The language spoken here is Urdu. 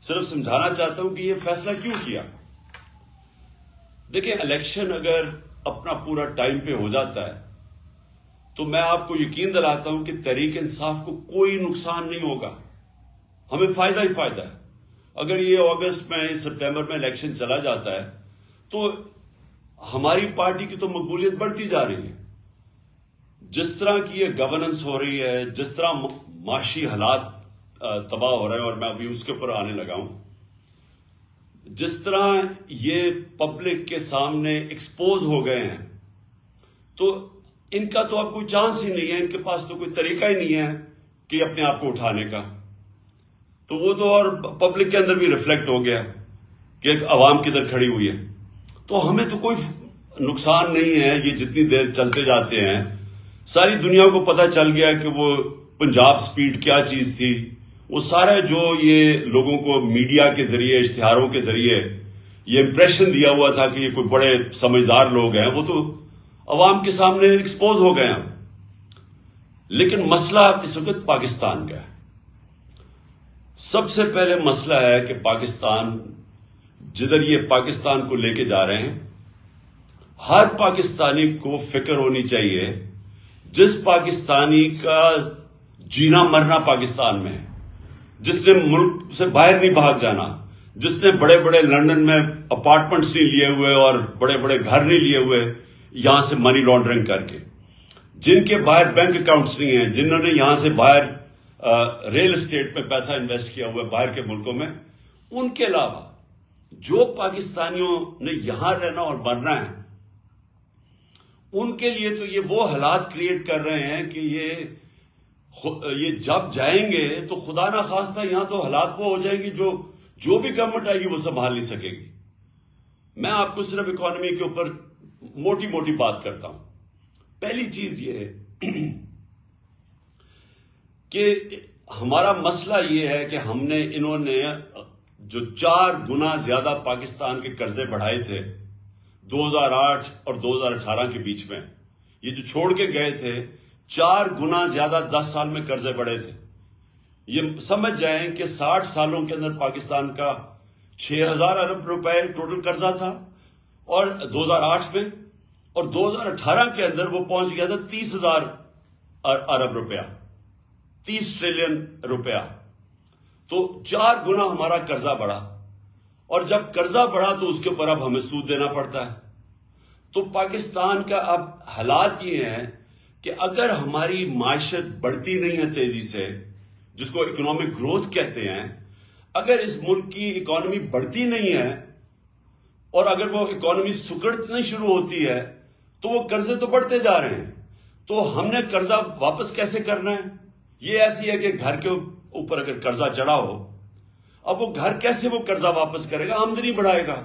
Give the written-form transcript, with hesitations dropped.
صرف سمجھانا چاہتا ہوں کہ یہ فیصلہ کیوں کیا. دیکھیں، الیکشن اگر اپنا پورا ٹائم پہ ہو جاتا ہے تو میں آپ کو یقین دلاتا ہوں کہ تحریک انصاف کو کوئی نقصان نہیں ہوگا، ہمیں فائدہ ہی فائدہ ہے. اگر یہ اگست میں سپٹمبر میں الیکشن چلا جاتا ہے تو ہماری پارٹی کی تو مقبولیت بڑھتی جا رہی ہے. جس طرح کی یہ گورننس ہو رہی ہے، جس طرح معاشی حالات تباہ ہو رہے ہیں، اور میں ابھی اس کے اوپر آنے لگا ہوں، جس طرح یہ پبلک کے سامنے ایکسپوز ہو گئے ہیں، تو ان کا تو اب کوئی چانس ہی نہیں ہے، ان کے پاس تو کوئی طریقہ ہی نہیں ہے کہ اپنے آپ کو اٹھانے کا. تو وہ تو اور پبلک کے اندر بھی ریفلیکٹ ہو گیا کہ ایک عوام کدھر کھڑی ہوئی ہے. تو ہمیں تو کوئی نقصان نہیں ہے یہ جتنی دیر چلتے جاتے ہیں. ساری دنیا کو پتہ چل گیا کہ وہ پنجاب سپیڈ کیا چیز تھی. وہ سارا جو یہ لوگوں کو میڈیا کے ذریعے، اشتہاروں کے ذریعے یہ امپریشن دیا ہوا تھا کہ یہ کوئی بڑے سمجھدار لوگ ہیں، وہ تو عوام کے سامنے ایکسپوز ہو گئے ہیں. لیکن مسئلہ اس وقت پاکستان کا ہے. سب سے پہلے مسئلہ ہے کہ پاکستان، جدھر یہ پاکستان کو لے کے جا رہے ہیں، ہر پاکستانی کو فکر ہونی چاہیے جس پاکستانی کا جینا مرنا پاکستان میں ہے، جس نے ملک سے باہر نہیں بھاگ جانا، جس نے بڑے بڑے لندن میں اپارٹمنٹس نہیں لیے ہوئے اور بڑے بڑے گھر نہیں لیے ہوئے یہاں سے منی لانڈرنگ کر کے، جن کے باہر بینک اکاؤنٹس نہیں ہیں، جنہوں نے یہاں سے باہر ریل اسٹیٹ پہ پیسہ انویسٹ کیا ہوا ہے باہر کے ملکوں میں، ان کے علاوہ جو پاکستانیوں نے یہاں رہنا اور مرنا ہے، ان کے لیے تو یہ وہ حالات کریٹ کر رہے ہیں کہ یہ جب جائیں گے تو خدا نہ خواستہ یہاں تو حالات وہ ہو جائیں گی جو بھی گورنمنٹ آئے گی وہ سنبھال نہیں سکے گی. میں آپ کو صرف اکانومی کے اوپر موٹی موٹی بات کرتا ہوں. پہلی چیز یہ ہے کہ ہمارا مسئلہ یہ ہے کہ انہوں نے جو 4 گنا زیادہ پاکستان کے قرضے بڑھائے تھے 2008 اور 2018 کے بیچ میں، یہ جو چھوڑ کے گئے تھے 4 گنا زیادہ 10 سال میں قرضے بڑھے تھے. یہ سمجھ جائیں کہ 60 سالوں کے اندر پاکستان کا 6,000 ارب روپے ٹوٹل قرضہ تھا، اور 2008 میں، اور 2018 کے اندر وہ پہنچ گیا تھا 30,000 ارب روپیہ، 30 ٹریلین روپیہ. تو 4 گنا ہمارا قرضہ بڑھا، اور جب قرضہ بڑھا تو اس کے اوپر اب ہمیں سود دینا پڑتا ہے. تو پاکستان کا اب حالات یہ ہیں کہ اگر ہماری معیشت بڑھتی نہیں ہے تیزی سے، جس کو اکنامک گروتھ کہتے ہیں، اگر اس ملک کی اکانومی بڑھتی نہیں ہے اور اگر وہ اکانومی سکڑنا شروع ہوتی ہے تو وہ قرضے تو بڑھتے جا رہے ہیں. تو ہم نے قرضہ واپس کیسے کرنا ہے؟ یہ ایسی ہے کہ گھر کے اوپر اگر قرضہ چڑھا ہو، اب وہ گھر کیسے وہ قرضہ واپس کرے گا؟ آمدنی بڑھائے گا.